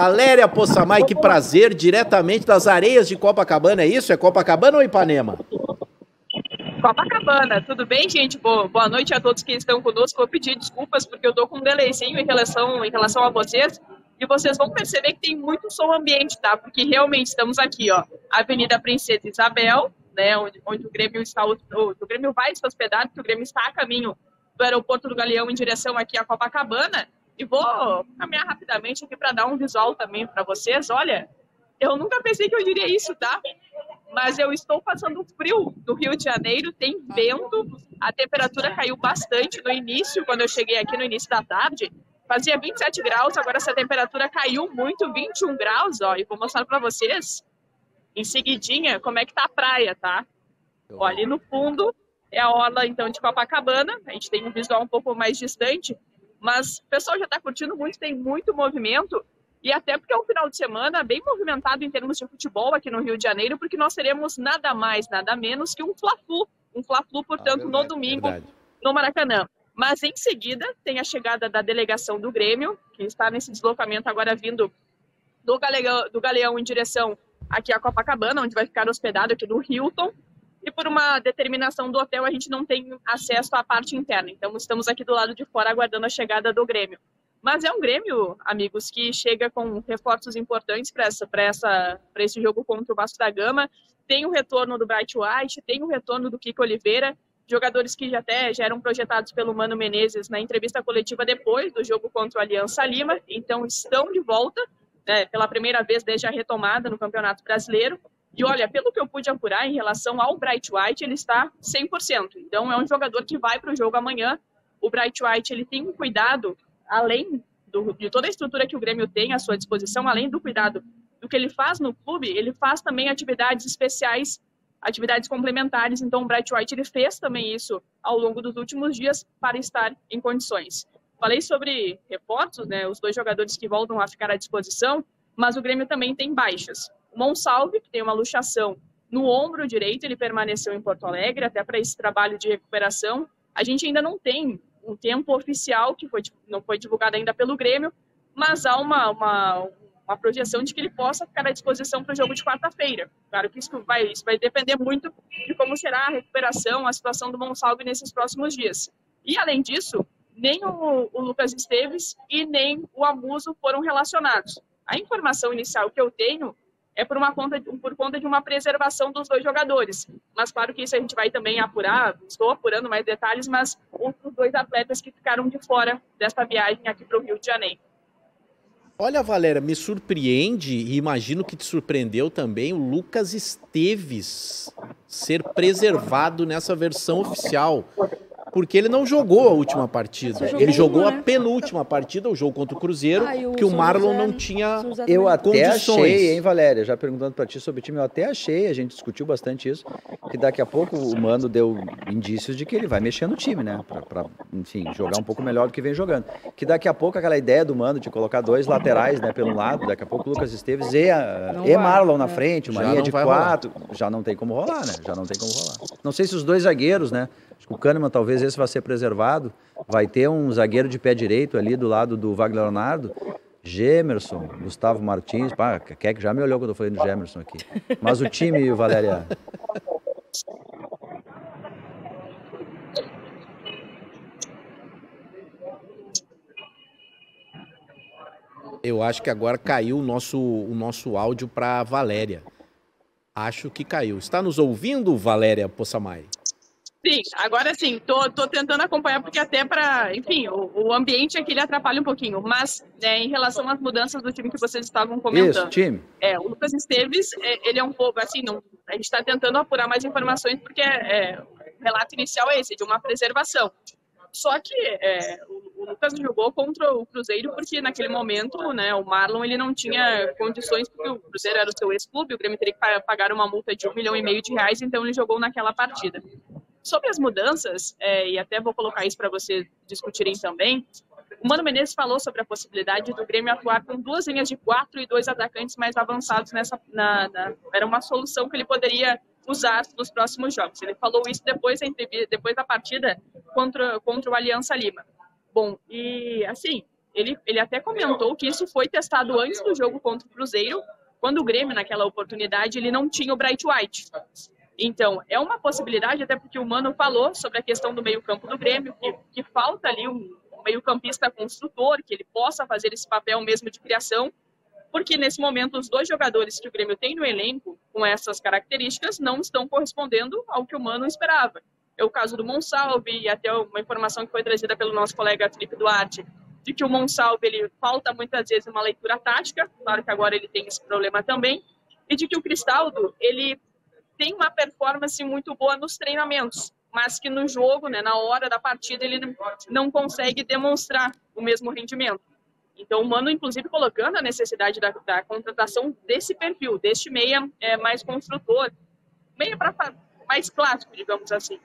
Valéria Poçamay, que prazer, diretamente das areias de Copacabana, é isso? É Copacabana ou Ipanema? Copacabana, tudo bem, gente? Boa noite a todos que estão conosco. Vou pedir desculpas porque eu tô com um delayzinho em relação a vocês. E vocês vão perceber que tem muito som ambiente, tá? Porque realmente estamos aqui, ó, Avenida Princesa Isabel, né? Onde o Grêmio está, o Grêmio vai se hospedar, porque o Grêmio está a caminho do aeroporto do Galeão em direção aqui a Copacabana. E vou caminhar rapidamente aqui para dar um visual também para vocês. Olha, eu nunca pensei que eu diria isso, tá? Mas eu estou passando frio no Rio de Janeiro, tem vento, a temperatura caiu bastante no início, quando eu cheguei aqui no início da tarde, fazia 27 graus, agora essa temperatura caiu muito, 21 graus, ó, e vou mostrar para vocês, em seguidinha, como é que tá a praia, tá? Ó, ali no fundo é a orla, então, de Copacabana, a gente tem um visual um pouco mais distante, mas o pessoal já está curtindo muito, tem muito movimento, e até porque é um final de semana bem movimentado em termos de futebol aqui no Rio de Janeiro, porque nós teremos nada mais, nada menos que um Fla-Flu, portanto, verdade, no domingo, no Maracanã. Mas em seguida tem a chegada da delegação do Grêmio, que está nesse deslocamento agora vindo do Galeão em direção aqui a Copacabana, onde vai ficar hospedado aqui no Hilton. E por uma determinação do hotel, a gente não tem acesso à parte interna. Então, estamos aqui do lado de fora aguardando a chegada do Grêmio. Mas é um Grêmio, amigos, que chega com reforços importantes para esse jogo contra o Vasco da Gama. Tem o retorno do Bright White, tem o retorno do Kiko Oliveira, jogadores que já eram projetados pelo Mano Menezes na entrevista coletiva depois do jogo contra o Aliança Lima. Então, estão de volta, né, pela primeira vez desde a retomada no Campeonato Brasileiro. E olha, pelo que eu pude apurar em relação ao Bright White, ele está 100%. Então, é um jogador que vai para o jogo amanhã. O Bright White, ele tem um cuidado, além de toda a estrutura que o Grêmio tem à sua disposição, além do cuidado do que ele faz no clube, ele faz também atividades especiais, atividades complementares. Então, o Bright White, ele fez também isso ao longo dos últimos dias para estar em condições. Falei sobre reforços, né, os dois jogadores que voltam a ficar à disposição, mas o Grêmio também tem baixas. O Monsalve, que tem uma luxação no ombro direito, ele permaneceu em Porto Alegre até para esse trabalho de recuperação. A gente ainda não tem um tempo oficial, que não foi divulgado ainda pelo Grêmio, mas há uma projeção de que ele possa ficar à disposição para o jogo de quarta-feira. Claro que isso vai depender muito de como será a recuperação, a situação do Monsalve nesses próximos dias. E, além disso, nem o Lucas Esteves e nem o Amuso foram relacionados. A informação inicial que eu tenho é por conta de uma preservação dos dois jogadores. Mas claro que isso a gente vai também apurar, estou apurando mais detalhes, mas os dois atletas que ficaram de fora desta viagem aqui para o Rio de Janeiro. Olha, Valéria, me surpreende, e imagino que te surpreendeu também, o Lucas Esteves ser preservado nessa versão oficial. Porque ele não jogou a última partida. Ele jogou a penúltima partida, o jogo contra o Cruzeiro, que o Marlon não tinha condições. Eu até achei, hein, Valéria, já perguntando para ti sobre o time, eu até achei, a gente discutiu bastante isso, que daqui a pouco o Mano deu indícios de que ele vai mexer no time, né, para enfim, jogar um pouco melhor do que vem jogando. Que daqui a pouco aquela ideia do Mano de colocar dois laterais, né, pelo lado, daqui a pouco o Lucas Esteves e Marlon na frente, uma linha de 4, já não tem como rolar, né, já não tem como rolar. Não sei se os dois zagueiros, né, acho que o Kahneman talvez esse vai ser preservado, vai ter um zagueiro de pé direito ali do lado do Wagner Leonardo, Gemerson, Gustavo Martins, pá, quer que já me olhou quando eu falei do Gemerson aqui. Mas o time, Valéria... Eu acho que agora caiu o nosso áudio para Valéria. Acho que caiu. Está nos ouvindo, Valéria Poçamay? Sim, agora sim, tô tentando acompanhar, porque até enfim, o ambiente aqui ele atrapalha um pouquinho, mas em relação às mudanças do time que vocês estavam comentando. Isso, time. O Lucas Esteves, ele é um pouco, assim, a gente está tentando apurar mais informações, porque o relato inicial é esse, de uma preservação. Só que o Lucas jogou contra o Cruzeiro porque naquele momento, né, o Marlon ele não tinha condições, porque o Cruzeiro era o seu ex-clube, o Grêmio teria que pagar uma multa de R$1,5 milhão, então ele jogou naquela partida. Sobre as mudanças, e até vou colocar isso para vocês discutirem também, o Mano Menezes falou sobre a possibilidade do Grêmio atuar com 2 linhas de 4 e 2 atacantes mais avançados era uma solução que ele poderia usar nos próximos jogos. Ele falou isso depois da partida contra o Aliança Lima. Bom, e assim, ele até comentou que isso foi testado antes do jogo contra o Cruzeiro, quando o Grêmio, naquela oportunidade, ele não tinha o Bright White. Então, é uma possibilidade, até porque o Mano falou sobre a questão do meio-campo do Grêmio, que falta ali um meio-campista construtor, que ele possa fazer esse papel mesmo de criação, porque nesse momento os 2 jogadores que o Grêmio tem no elenco, com essas características, não estão correspondendo ao que o Mano esperava. É o caso do Monsalve, e até uma informação que foi trazida pelo nosso colega Felipe Duarte, de que o Monsalve, ele falta muitas vezes uma leitura tática, claro que agora ele tem esse problema também, e de que o Cristaldo, ele tem uma performance muito boa nos treinamentos, mas que no jogo, né, na hora da partida, ele não consegue demonstrar o mesmo rendimento. Então, o Mano, inclusive, colocando a necessidade da contratação desse perfil, deste meia mais construtor, meia mais clássico, digamos assim.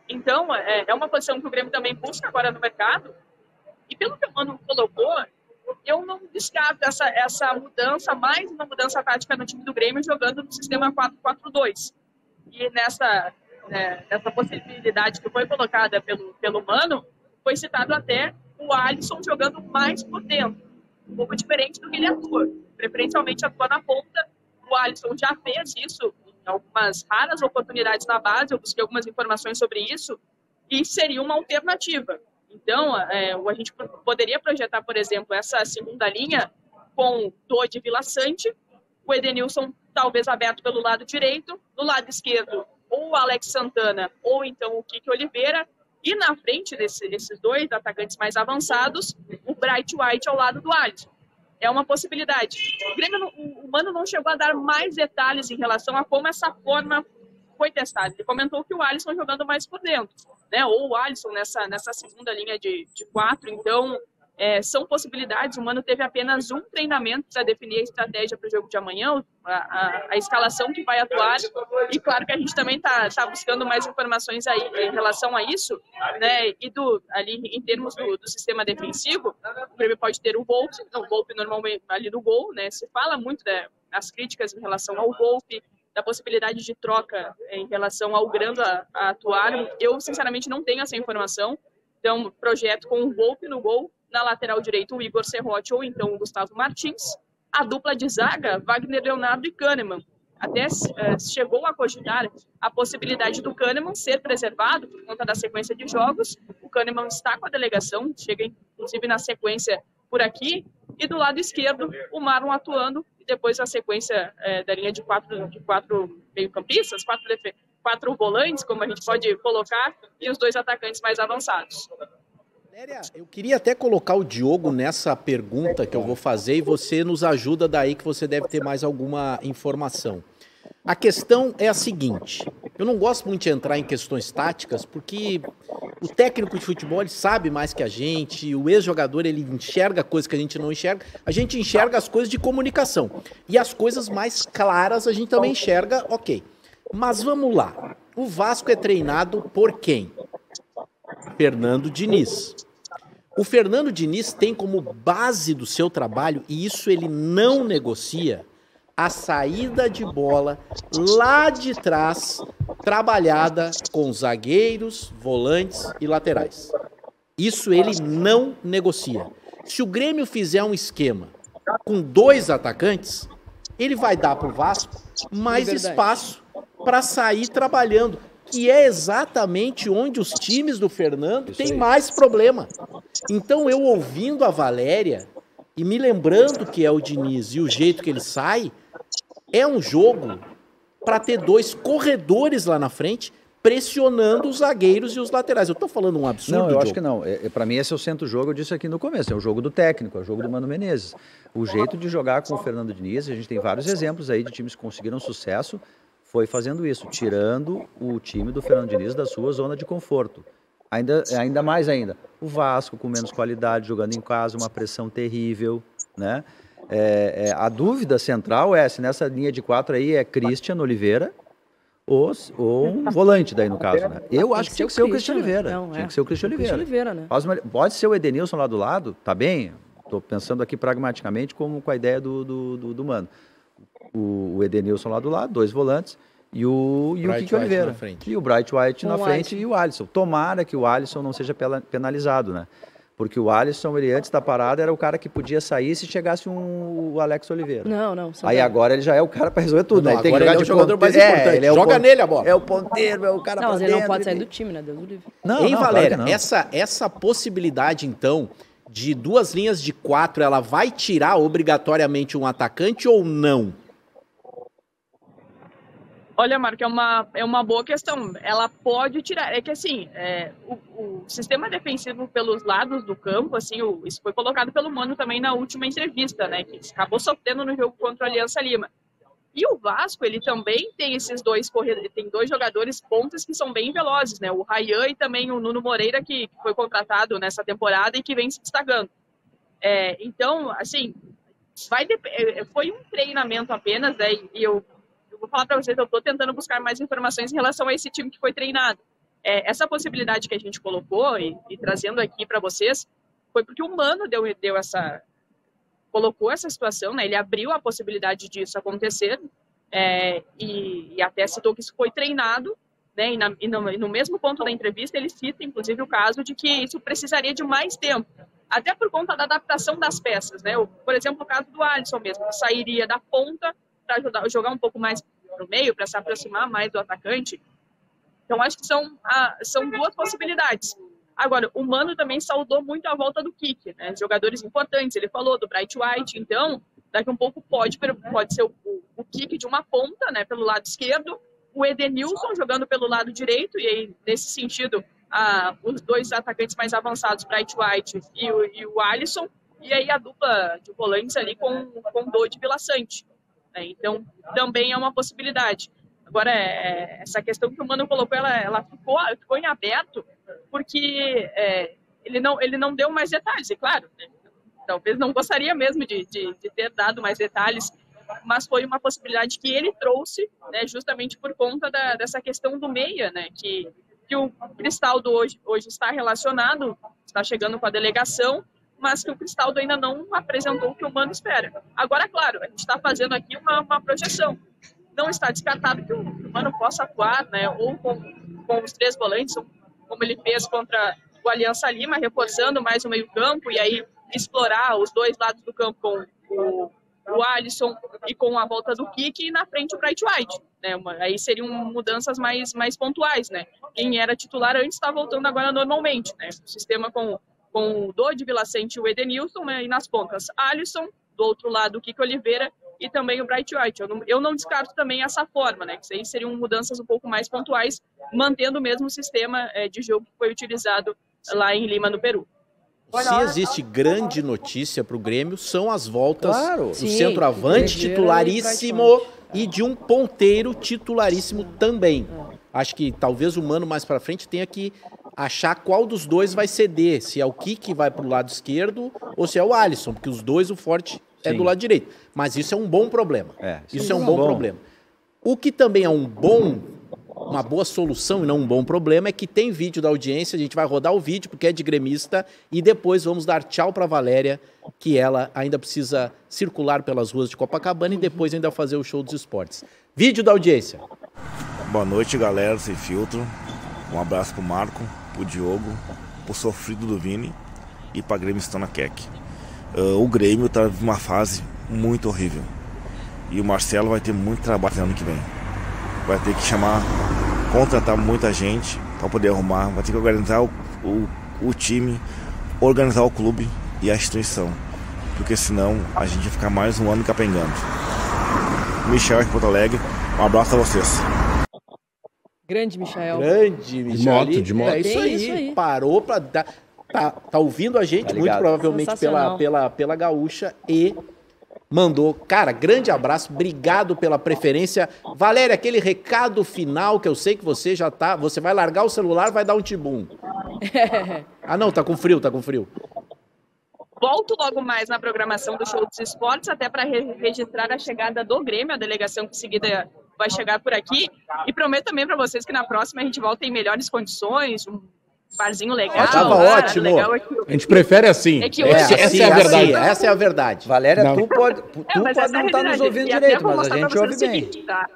Então, é uma posição que o Grêmio também busca agora no mercado, e pelo que o Mano colocou, eu não descarto essa mudança, mais uma mudança tática no time do Grêmio, jogando no sistema 4-4-2. E nessa possibilidade que foi colocada pelo Mano, foi citado até o Alisson jogando mais por dentro, um pouco diferente do que ele atua. Preferencialmente atua na ponta. O Alisson já fez isso em algumas raras oportunidades na base, eu busquei algumas informações sobre isso, e seria uma alternativa. Então, a gente poderia projetar, por exemplo, essa segunda linha com Dodi e Vila Sante, o Edenilson talvez aberto pelo lado direito, do lado esquerdo ou o Alex Santana ou então o Kiki Oliveira, e na frente desses 2 atacantes mais avançados, o Bright White ao lado do Alisson. É uma possibilidade. O Mano não chegou a dar mais detalhes em relação a como essa forma foi testada. Ele comentou que o Alisson jogando mais por dentro, né? Ou o Alisson nessa segunda linha de 4. Então, são possibilidades. O Mano teve apenas um treinamento para definir a estratégia para o jogo de amanhã, a escalação que vai atuar. E claro que a gente também está buscando mais informações aí em relação a isso, né? E ali em termos do sistema defensivo, o Grêmio pode ter o Volpi normalmente ali no gol, né? Se fala muito das críticas em relação ao Volpi, da possibilidade de troca em relação ao Granda a atuar. Eu, sinceramente, não tenho essa informação. Então, projeto com o Volpi no gol, na lateral direita o Igor Serrote ou então o Gustavo Martins. A dupla de zaga, Wagner Leonardo e Kahneman. Até chegou a cogitar a possibilidade do Kahneman ser preservado por conta da sequência de jogos. O Kahneman está com a delegação, chega inclusive na sequência por aqui. E do lado esquerdo, o Marlon atuando, e depois a sequência da linha de quatro meio-campistas, quatro volantes, como a gente pode colocar, e os 2 atacantes mais avançados. Valéria, eu queria até colocar o Diogo nessa pergunta que eu vou fazer e você nos ajuda daí que você deve ter mais alguma informação. A questão é a seguinte, eu não gosto muito de entrar em questões táticas porque o técnico de futebol ele sabe mais que a gente, o ex-jogador ele enxerga coisas que a gente não enxerga, a gente enxerga as coisas de comunicação e as coisas mais claras a gente também enxerga, ok. Mas vamos lá, o Vasco é treinado por quem? Fernando Diniz. O Fernando Diniz tem como base do seu trabalho, e isso ele não negocia, a saída de bola lá de trás, trabalhada com zagueiros, volantes e laterais. Isso ele não negocia. Se o Grêmio fizer um esquema com 2 atacantes, ele vai dar para o Vasco mais espaço para sair trabalhando, que é exatamente onde os times do Fernando têm mais problema. Então, eu ouvindo a Valéria e me lembrando que é o Diniz e o jeito que ele sai, é um jogo para ter 2 corredores lá na frente pressionando os zagueiros e os laterais. Eu tô falando um absurdo, Não, eu Diogo? acho que não. Para mim, esse é o centro jogo, eu disse aqui no começo. É o jogo do técnico, é o jogo do Mano Menezes. O jeito de jogar com o Fernando Diniz, a gente tem vários exemplos aí de times que conseguiram sucesso, foi fazendo isso, tirando o time do Fernando Diniz da sua zona de conforto. Ainda mais ainda, o Vasco com menos qualidade, jogando em casa, uma pressão terrível, né? A dúvida central é se nessa linha de 4 aí é Christian Oliveira ou um volante daí no caso, né? Eu acho que tinha que ser o Christian Oliveira. Tinha que ser o Christian Oliveira. Né? Pode ser o Edenilson lá do lado, tá bem? Estou pensando aqui pragmaticamente como com a ideia do Mano. O Edenilson lá do lado, 2 volantes, e o Kiki Oliveira. E o Bright White na frente e o Alisson. Tomara que o Alisson não seja penalizado, né? Porque o Alisson, ele antes da parada, era o cara que podia sair se chegasse o Alex Oliveira. Não. Aí agora ele já é o cara para resolver tudo, né? Agora ele é o jogador mais importante. Ele é Joga nele a bola. É o ponteiro, é o cara Não, pra mas ele não dentro, pode sair do time, né? Deus do livre. Hein, Valéria, claro que não. essa possibilidade, então, de 2 linhas de 4, ela vai tirar obrigatoriamente um atacante ou não? Olha, Marco, é uma boa questão. Ela pode tirar. É que, assim, o sistema defensivo pelos lados do campo, assim, isso foi colocado pelo Mano também na última entrevista, né? Que acabou sofrendo no jogo contra o Aliança Lima. E o Vasco, ele também tem esses tem 2 jogadores pontas que são bem velozes, né? O Ryan e também o Nuno Moreira, que foi contratado nessa temporada e que vem se destacando. Então, assim, foi um treinamento apenas, né? E eu vou falar para vocês, eu estou tentando buscar mais informações em relação a esse time que foi treinado. Essa possibilidade que a gente colocou e trazendo aqui para vocês foi porque o Mano colocou essa situação, né? Ele abriu a possibilidade disso acontecer e até citou que isso foi treinado, né? E no mesmo ponto da entrevista ele cita, inclusive, o caso de que isso precisaria de mais tempo, até por conta da adaptação das peças, né? Por exemplo, o caso do Alisson mesmo, que sairia da ponta para jogar um pouco mais para o meio, para se aproximar mais do atacante. Então, acho que são 2 possibilidades. Agora, o Mano também saudou muito a volta do Kik, né? Jogadores importantes, ele falou do Bright White, então, daqui um pouco pode ser o Kik de uma ponta, né, pelo lado esquerdo, o Edenilson jogando pelo lado direito, e aí, nesse sentido, os 2 atacantes mais avançados, Bright White e o Alisson, e aí a dupla de volantes ali com o Dodi e Vila Sante. Então, também é uma possibilidade. Agora, essa questão que o Mano colocou, ela ficou em aberto, porque ele não deu mais detalhes, e claro, né? Talvez não gostaria mesmo de ter dado mais detalhes, mas foi uma possibilidade que ele trouxe, né, justamente por conta dessa questão do meia, né, que o Cristaldo hoje está relacionado, está chegando com a delegação, mas que o Cristaldo ainda não apresentou o que o Mano espera. Agora, claro, a gente está fazendo aqui uma projeção. Não está descartado que o Mano possa atuar, né, ou com os 3 volantes, como ele fez contra o Aliança Lima, reforçando mais o meio-campo e aí explorar os 2 lados do campo com o Alisson e com a volta do Kik e na frente o Bright White. Né, aí seriam mudanças mais pontuais. Né? Quem era titular antes está voltando agora normalmente. Né? O sistema com o Dodi, Vila Sante e o Edenilson, né, e nas pontas Alisson, do outro lado o Kiko Oliveira e também o Bright White. Eu não descarto também essa forma, né, que aí seriam mudanças um pouco mais pontuais, mantendo o mesmo sistema de jogo que foi utilizado lá em Lima, no Peru. Se existe grande notícia para o Grêmio, são as voltas do Sim, centroavante titularíssimo e de um ponteiro titularíssimo também. Acho que talvez o Mano mais para frente tenha que achar qual dos 2 vai ceder, se é o Kik que vai para o lado esquerdo ou se é o Alisson, porque os 2, o forte é do lado direito. Mas isso é um bom problema. Isso é um bom problema. O que também é uma boa solução e não um bom problema é que tem vídeo da audiência, a gente vai rodar o vídeo porque é de gremista e depois vamos dar tchau para Valéria, que ela ainda precisa circular pelas ruas de Copacabana e depois ainda fazer o show dos esportes. Vídeo da audiência. Boa noite, galera, sem filtro. Um abraço pro Marco, pro Diogo, pro sofrido do Vini e pra Grêmio-Stona Keck. O Grêmio tá numa fase muito horrível. E o Marcelo vai ter muito trabalho no ano que vem. Vai ter que contratar muita gente para poder arrumar. Vai ter que organizar o time, organizar o clube e a instituição. Porque senão a gente vai ficar mais um ano capengando. Michel aqui em Porto Alegre. Um abraço a vocês. Grande Michael. Grande Michael. De moto. É isso aí. Parou para dar. Tá ouvindo a gente, muito provavelmente pela Gaúcha, e mandou. Cara, grande abraço, obrigado pela preferência. Valéria, aquele recado final que eu sei que você já tá. Você vai largar o celular, vai dar um tibum. Ah, não, tá com frio. Volto logo mais na programação do Show dos Esportes, até para registrar a chegada do Grêmio, a delegação que em seguida vai chegar por aqui. E prometo também para vocês que na próxima a gente volta em melhores condições, um barzinho legal. Tava ótimo. Legal a gente prefere assim. Essa é a verdade. Essa é a verdade. Valéria, tu pode não estar nos ouvindo direito, mas a gente ouve bem. Seguinte, tá?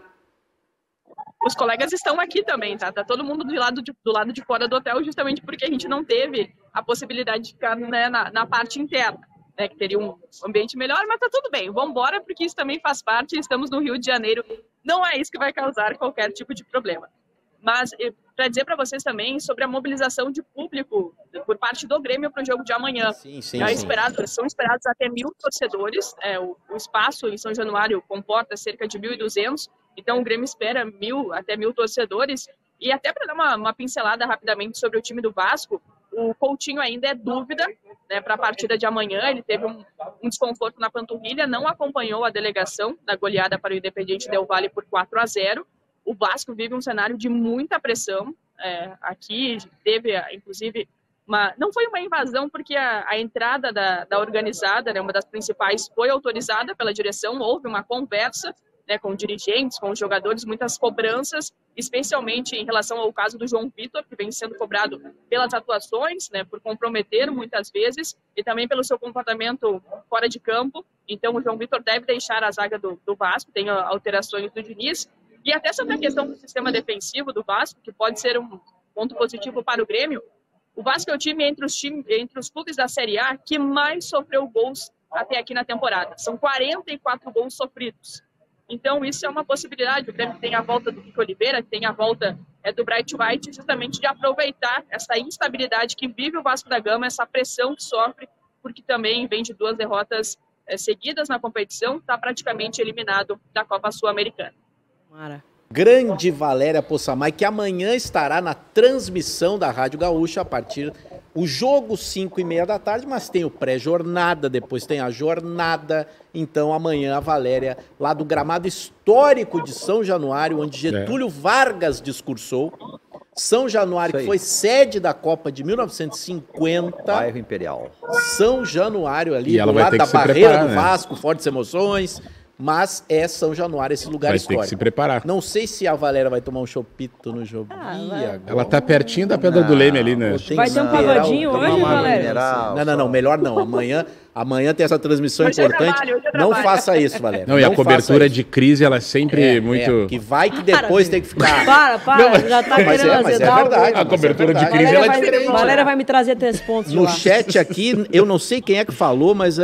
os colegas estão aqui também, tá? Tá todo mundo do lado de fora do hotel, justamente porque a gente não teve a possibilidade de ficar, né, na parte interna, né, que teria um ambiente melhor, mas tá tudo bem. Vamos embora, porque isso também faz parte. Estamos no Rio de Janeiro, não é isso que vai causar qualquer tipo de problema. Mas para dizer para vocês também sobre a mobilização de público por parte do Grêmio para o jogo de amanhã. Sim. São esperados até 1.000 torcedores. O espaço em São Januário comporta cerca de 1.200, então o Grêmio espera até 1.000 torcedores. E até para dar uma pincelada rapidamente sobre o time do Vasco, o Coutinho ainda é dúvida, né, para a partida de amanhã. Ele teve um desconforto na panturrilha, não acompanhou a delegação da goleada para o Independiente Del Valle por 4-0. O Vasco vive um cenário de muita pressão. Aqui teve, inclusive, não foi uma invasão, porque a entrada da organizada, né, uma das principais, foi autorizada pela direção. Houve uma conversa, né, com dirigentes, com os jogadores, muitas cobranças, especialmente em relação ao caso do João Vitor, que vem sendo cobrado pelas atuações, né, por comprometer muitas vezes, e também pelo seu comportamento fora de campo. Então, o João Vitor deve deixar a zaga do Vasco, tem alterações do Diniz. E até sobre a questão do sistema defensivo do Vasco, que pode ser um ponto positivo para o Grêmio, o Vasco é o time entre os clubes da Série A que mais sofreu gols até aqui na temporada. São 44 gols sofridos. Então, isso é uma possibilidade. O Grêmio tem a volta do Kiko Oliveira, tem a volta do Bright White, justamente de aproveitar essa instabilidade que vive o Vasco da Gama, essa pressão que sofre, porque também vem de 2 derrotas seguidas na competição, está praticamente eliminado da Copa Sul-Americana. Grande Valéria Poçamay, que amanhã estará na transmissão da Rádio Gaúcha a partir o jogo 5h30 da tarde, mas tem o pré-jornada, depois tem a jornada. Então amanhã a Valéria, lá do gramado histórico de São Januário, onde Getúlio Vargas discursou. São Januário, que foi sede da Copa de 1950. Bairro Imperial. São Januário ali, do lado da barreira do Vasco, fortes emoções. Mas é São Januário esse lugar histórico. Vai ter que se preparar. Não sei se a Valéria vai tomar um chopito no jogo. Ela tá pertinho da Pedra do Leme ali, né? Vai ter um pagodinho hoje, Valéria? Não, melhor não. Amanhã tem essa transmissão importante. Não faça isso, Valéria. Não, e a cobertura de crise, ela é sempre muito... que vai que depois tem que ficar... Já tá querendo mas é verdade. A cobertura de crise, ela é diferente. Valéria vai me trazer 3 pontos no chat aqui, eu não sei quem é que falou, mas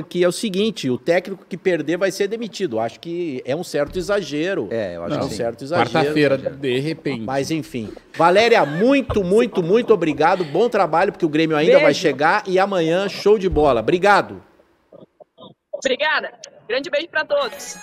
que é o seguinte, o técnico que perder vai ser demitido. Acho que é um certo exagero. Eu acho que um certo exagero. Quarta-feira, de repente. Mas enfim. Valéria, muito obrigado. Bom trabalho, porque o Grêmio ainda vai chegar. E amanhã, show de bola. Obrigado. Obrigada. Grande beijo para todos.